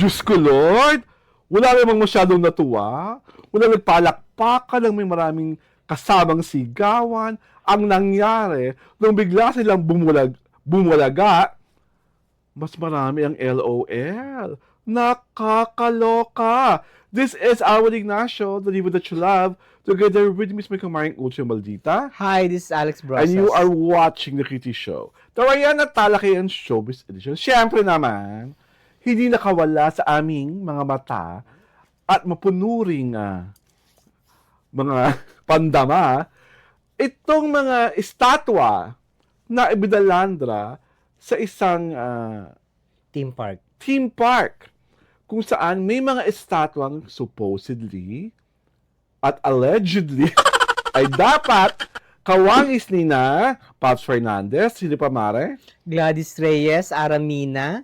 Diyos ko, Lord! Wala namang masyadong natuwa. Wala nagpalakpakan ng may maraming kasamang sigawan. Ang nangyari, nung bigla silang bumulaga, mas marami ang LOL. Nakakaloka! This is Alwin Ignacio, the diva that you love, together with Miss Kumaring Ultra Maldita. Hi, this is Alex Brosas. And you are watching The Kitty Show. Tawayan at Talakayan Showbiz Edition. Siyempre naman, hindi nakawala sa aming mga mata at mapunuring mga pandama itong mga estatwa na ibidalandra sa isang Theme park. Kung saan may mga estatwang supposedly at allegedly ay dapat kawangis ni na Pops Fernandez, sino pa mare? Gladys Reyes, Aramina,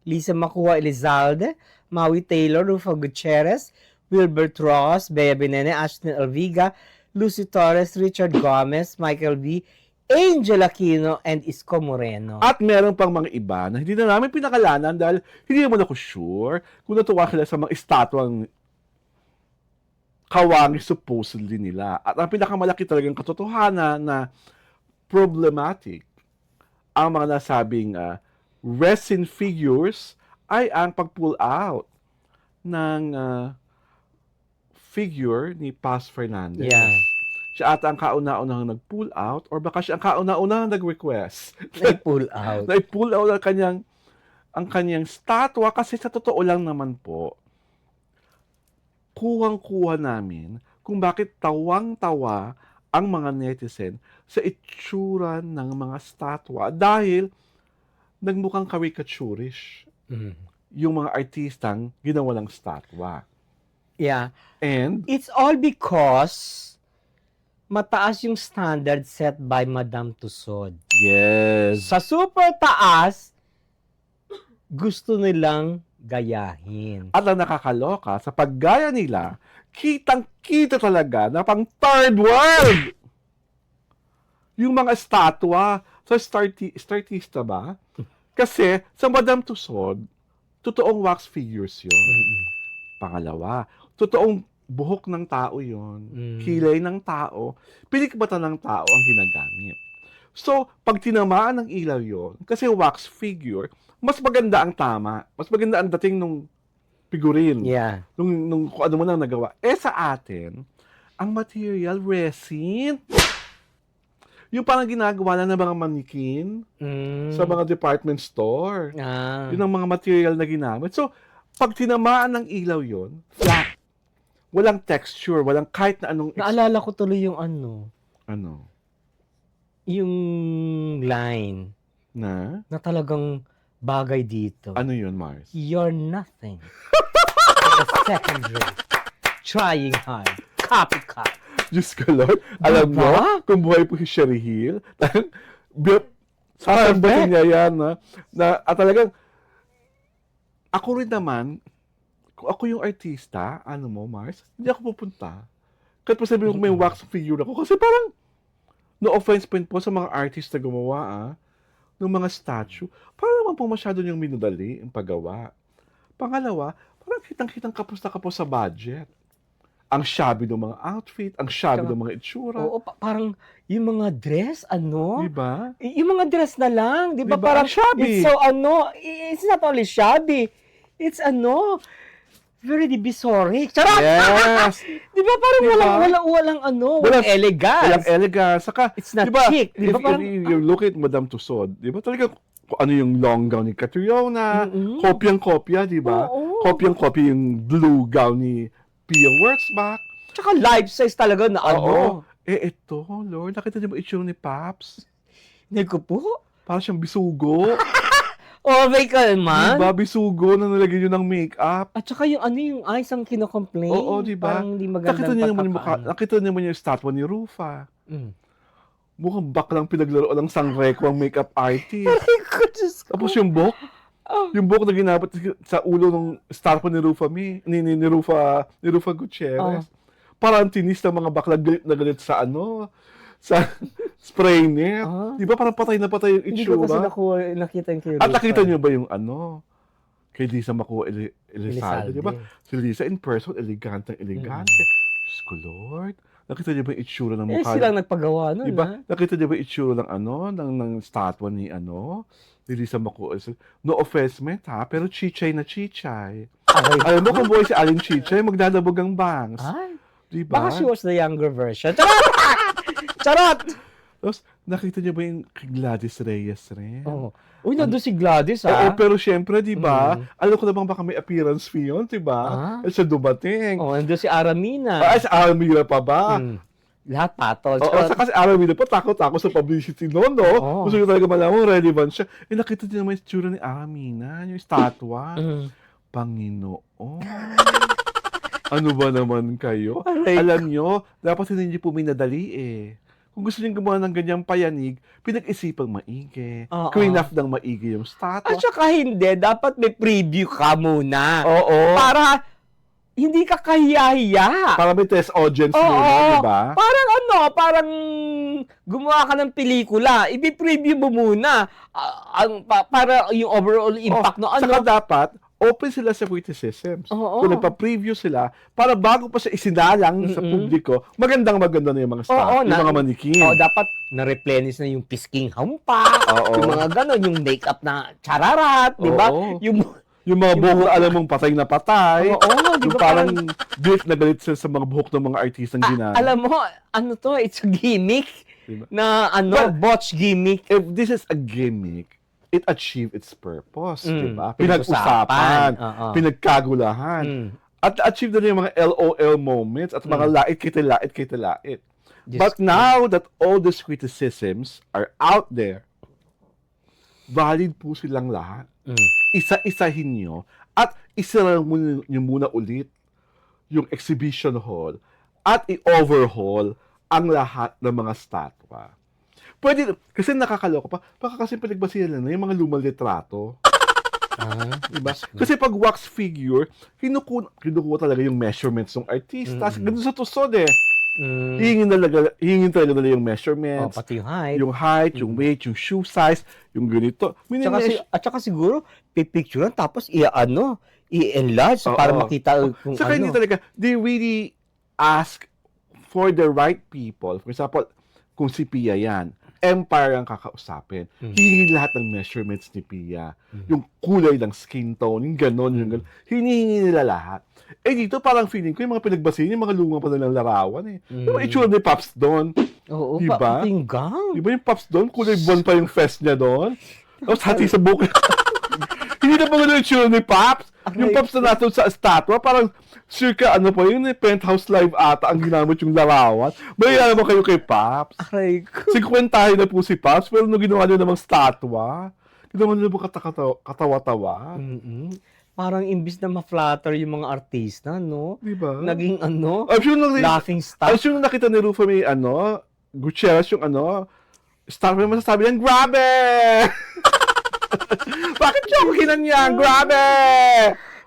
Lisa Macua Elizalde, Maui Taylor, Rufo Gutierrez, Wilbert Ross, Bea Benene, Ashton Alviga, Lucy Torres, Richard Gomez, Michael B., Angel Aquino, and Isko Moreno. At meron pang mga iba na hindi na namin pinakalanan dahil hindi naman ako sure kung natuwa sila sa mga estatwang kawangis supposedly nila. At ang pinakamalaki talagang katotohanan na problematic ang mga nasabing resin figures ay ang pag-pull out ng figure ni Paz Fernandez. Yeah. Siya ata ang kauna-unahang nag-pull out or baka siya ang kauna-unahang nag-request. Nag-pull out. Na-pull out ang kanyang statwa kasi sa totoo lang naman po, kuhang-kuha namin kung bakit tawang-tawa ang mga netizen sa itsura ng mga statwa dahil nagmukhang caricaturish yung mga artistang ginawa ng statwa. Yeah. And It's all because mataas yung standard set by Madame Tussauds. yes, Sa super taas, gusto nilang gayahin. at ang nakakaloka, sa paggaya nila, kitang-kita talaga na pang third world! Yung mga estatwa sa Startista ba? Kasi sa Madame Tussauds, totoong wax figures yun. Pangalawa, totoong buhok ng tao yon, kilay ng tao, pilikbata ng tao ang ginagamit. So, pag tinamaan ng ilaw yon, kasi wax figure, mas maganda ang tama. Mas maganda ang dating nung figurine. Yeah. Nung kung ano man ang nagawa. Sa atin, ang material, resin. Yung parang ginagawa na ng mga manikin sa mga department store. Yun ang mga material na ginamit. So, pag tinamaan ng ilaw yon, flat. Walang texture, walang kahit na anong... Naalala ko tuloy yung ano, Ano? yung line Na? na talagang bagay dito. Ano yun, Mars? You're nothing. The second rate. Trying hard. Copycat. Diyos ko, Lord. Alam mo, kung buhay po si Sherry Hill, sasambatin niya yan, at talagang, ako rin naman, kung ako yung artista, ano mo, Mars, hindi ako pupunta. Kahit pa sabihin ko may wax figure ako. Kasi parang, no offense po sa mga artist na gumawa, ng mga statue, parang naman po masyado niyang minudali ang paggawa. Pangalawa, parang kitang-kitang kapos na kapos sa budget. Ang shabby ng mga outfit, ang shabby ng mga itsura. Oo, parang yung mga dress, ano? Diba? Yung mga dress na lang, di ba? Diba? Parang Ang shabby. it's so it's not only shabby, it's very divisory. Charot! Yes! Di ba parang Diba? walang elegance. Walang elegance. Saka, It's not diba, chic. Di ba if parang, you look at Madame Tussauds, di ba talaga kung ano yung long gown ni Catriona, kopyang-kopya, di ba? Oo. Kopyang-kopya yung blue gown ni Pia Wurtzbach. tsaka life size talaga na Oo. Ito, Lord, nakita niyo ba itsura ni Paps? Hindi ko po. Parang siyang bisugo. Oh, may kalman. Diba? Bisugo na nalagyan yun ng make-up. At saka yung eyes ang kino-complain. Oo, diba? Parang hindi magandang Nakita niyo naman yung pagkakaano. nakita niyo naman yung statwa ni Rufa. Mm. Mukhang baklang pinaglaro ng sangreko ang makeup artist. Ay, ko, Diyos ko. Tapos yung buhok, yung buhok na ginamit sa ulo ng statwa ni Rufa ni Rufa Gutierrez. Parang tinis ng mga bakla galit na galit sa sa spray net. Di ba parang patay na patay yung Hindi ko kasi itsura? nakita yung kay At Rufa. nakita niyo ba yung kay Lisa Makuha Elizalde, di ba? Si Lisa in person, elegante. Diyos ko, Lord. Nakita niyo ba yung itsura ng mukha? Silang nagpagawa nun, Di ba? ha? Nakita niyo ba yung itsura ng statwa ni Lisa Makuha Elizalde? No offense, ha? Pero chichay na chichay. Alam mo kung buhay si Aling Chichay, magdadabog ang bangs. Ay, Di ba? baka she was the younger version. Charot! Charot! Tapos, nakita niyo ba yung kay Gladys Reyes rin? Oh. Uy, nandun si Gladys, Oo, ha? pero syempre, di ba? Alam ko naman baka may appearance fee yun, di ba? Ah? Siya dumating. Oh, nandun si Aramina. Sa Aramira pa ba? Lahat patol. Oo, saka si Aramira pa, takot ako sa publicity noon, no? Oo. Gusto ko talaga malaman, relevant siya. Nakita niyo naman yung tsura ni Aramina, yung statwa. Panginoon. Ano ba naman kayo? Aray. Alam nyo, dapat hindi po minadali Kung gusto niyo gumawa ng ganyang payanig, pinag-isipang maigi. Oo. Clean-up ng maigi yung statwa. At saka hindi, dapat may preview ka muna. Oo. Para hindi ka kahiya-hiya. Para may test audience Oo. muna, di ba? Parang gumawa ka ng pelikula, i-preview mo muna para yung overall impact no Saka dapat, open sila sa criticisms. Oo. Kung nagpa-preview sila, para bago pa siya isinalang sa publiko, maganda na yung mga staff, yung mga manikin. dapat na-replenish na yung pisking hampa, Oo. yung mga ganon, yung makeup na chararat, di ba? Oo. Yung Yung mga buhok na alam mong patay na patay. Oo, di Yung ba parang galit na galit sila sa mga buhok ng mga artistang ginagawa. alam mo, it's a gimmick Diba? na botch gimmick. If this is a gimmick, it achieved its purpose, di ba? Pinag-usapan. Pinag-usapan, Oo. pinagkagulahan. At achieve na yung mga LOL moments at mga lait kay lait. But now that all these criticisms are out there, valid po silang lahat. Isa-isahin nyo at isara nyo muna ulit yung exhibition hall at i-overhaul ang lahat ng mga statwa. Pwede, kasi nakakaloka pa, baka kasi pinagbasihan na yung mga lumang litrato. Diba? Kasi pag wax figure, kinukuha talaga yung measurements ng artista. Ganun sa tusod hihingin talaga nila yung measurements. Pati yung height. Yung height, yung weight, yung shoe size, yung ganito. At saka siguro, pipicturean tapos i-enlarge para makita kung Saka hindi talaga, they really ask for the right people. For example, kung si Pia yan, Empire ang kakausapin. Hihingin lahat ng measurements ni Pia. Yung kulay ng skin tone, yung ganon, yung ganon. Hinihingi nila lahat. Dito parang feeling ko yung mga pinagbasihan, yung mga lumang pa nilang larawan Yung mga itsura ni Pops doon. Oo, diba? Pinggang. Diba yung Pops doon? Kulay buwan pa yung fest niya doon. Tapos hati sa buka. Hindi na pa gano'n yung itsura ni Pops. Yung Pops na nasa sa estatwa, parang circa yung penthouse live ata ang ginamit yung larawan. Bayaran naman kayo kay Pops. Aray ko. 50 na po si Pops, pero nung ginawa niyo namang statwa, ginawa niyo ba katawa-tawa? Parang imbis na ma-flatter yung mga artista, no? Diba? Naging I'm sure laughing stock. I'm sure nakita ni Rufa may Gutierrez yung star may masasabi niyan, grabe! Bakit joking niya? Grabe!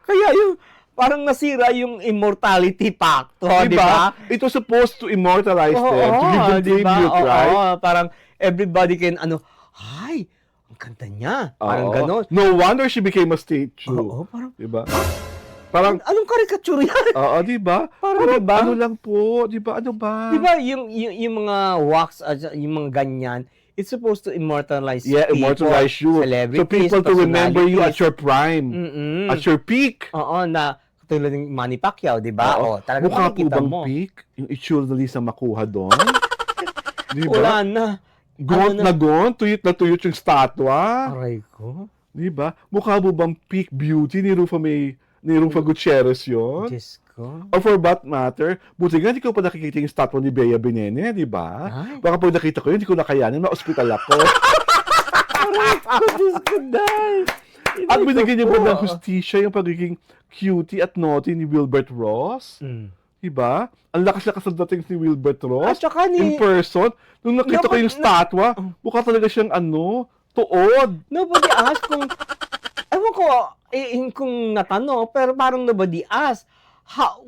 Kaya yung parang nasira yung immortality factor, di ba? It was supposed to immortalize them, to give them tribute, right? Parang everybody can ay, ang ganda niya. Parang ganon. No wonder she became a statue. Parang, diba? Parang, anong caricature yan? Oo, diba? Parang diba? Ano lang po, diba? Ano ba? Diba yung mga wax, yung mga ganyan, it's supposed to immortalize people, immortalize you. celebrities, So people to remember you at your prime, at your peak. Na katulad ng Manny Pacquiao, di ba? Talagang mukha po makikita bang mo. peak? Yung itsura na Lisa Makuha doon? Diba? Wala na. Gont na gont, tuyot na tuyot yung statwa. Aray ko. Diba? Mukha po bang peak beauty ni Rufa Gutierrez yun? Diyos ko. Or for that matter, buti nga hindi ko pa nakikita yung statwa ni Bea Binene, di ba? Ay. Baka pag nakita ko yun, hindi ko nakayanin, ma-hospital ako. Diyos ko, dahil. At binigyan niyo po ng hustisya yung pagiging cutie at naughty ni Wilbert Ross. Diba? Ang lakas-lakas ng dating ni Wilbert Ross. At saka in person. Nung nakita ko yung statwa, mukha talaga siyang tuod. Nobody asked ewan ko, kung natanong, pero parang nobody asked.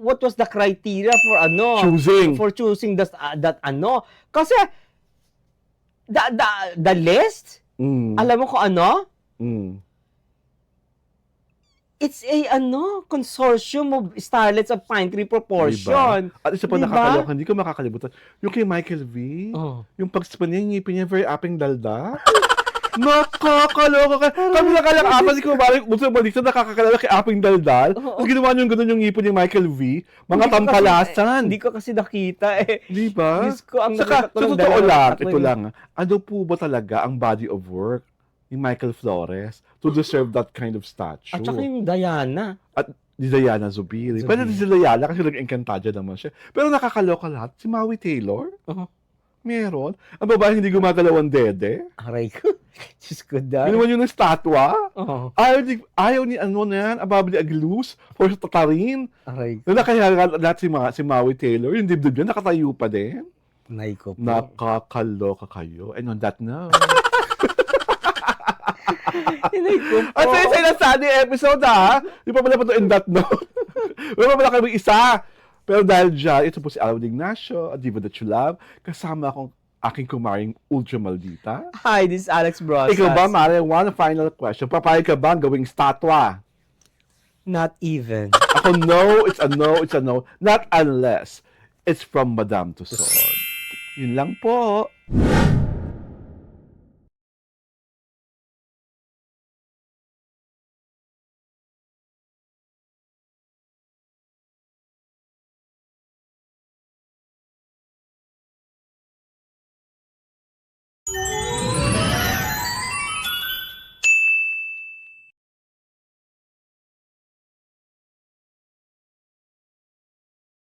What was the criteria for Choosing. For choosing that Kasi, the list, alam mo kung ano? It's a consortium of starlets of Pine Tree proportion. At isa pa Diba? nakakaloka, hindi ko makakalimutan. Yung kay Michael V, Oh. yung pag-span niya, yung ngipin niya, very aping dalda. Nakakaloka ka. Kami lang kalang apat, si Kumari, gusto mo dito, nakakakalala kay aping daldal. Oo. Tapos ginawa niyo yung ganun yung ngipin ni Michael V. Mga Hindi ko tampalasan. Hindi ko kasi nakita eh. Di ba? Diyos ko, ang Saka, nakita ko sa ng totoo dalawa lang, tatlo ito yun. lang, ano po ba talaga ang body of work ni Michael Flores to deserve that kind of statue? At saka yung Diana. At ni Diana Zubiri. Pwede din si Diana kasi nag-Encantadia naman siya. Pero nakakaloka lahat. Si Maui Taylor, Oo. meron. Ang babae hindi gumagalaw ang dede. Aray ko. Diyos ko dahil. Ginawa yun ng statwa. Oo. Ayaw ni ano na yan, Ababa ni Aglus, or sa Tatarin. Aray ko. Na kaya lahat si Maui Taylor, yung dibdib niya, nakatayo pa din. Nay ko po. Nakakaloka kayo. And on that note, Nay ko po. at sa isa na Sunday episode ha, di pa pala pa to in that note. Wala pa pala kami isa. Pero dahil dyan, ito po si Alvin Ignacio, a diva that you love, kasama akong aking kumaring Ultra Maldita. Hi, this is Alex Brosas. Ikaw ba, Mare, one final question. Papayag ka ba ang gawing statwa? Not even. Ako, no, it's a no, it's a no. Not unless it's from Madame Tussauds. Yun lang po.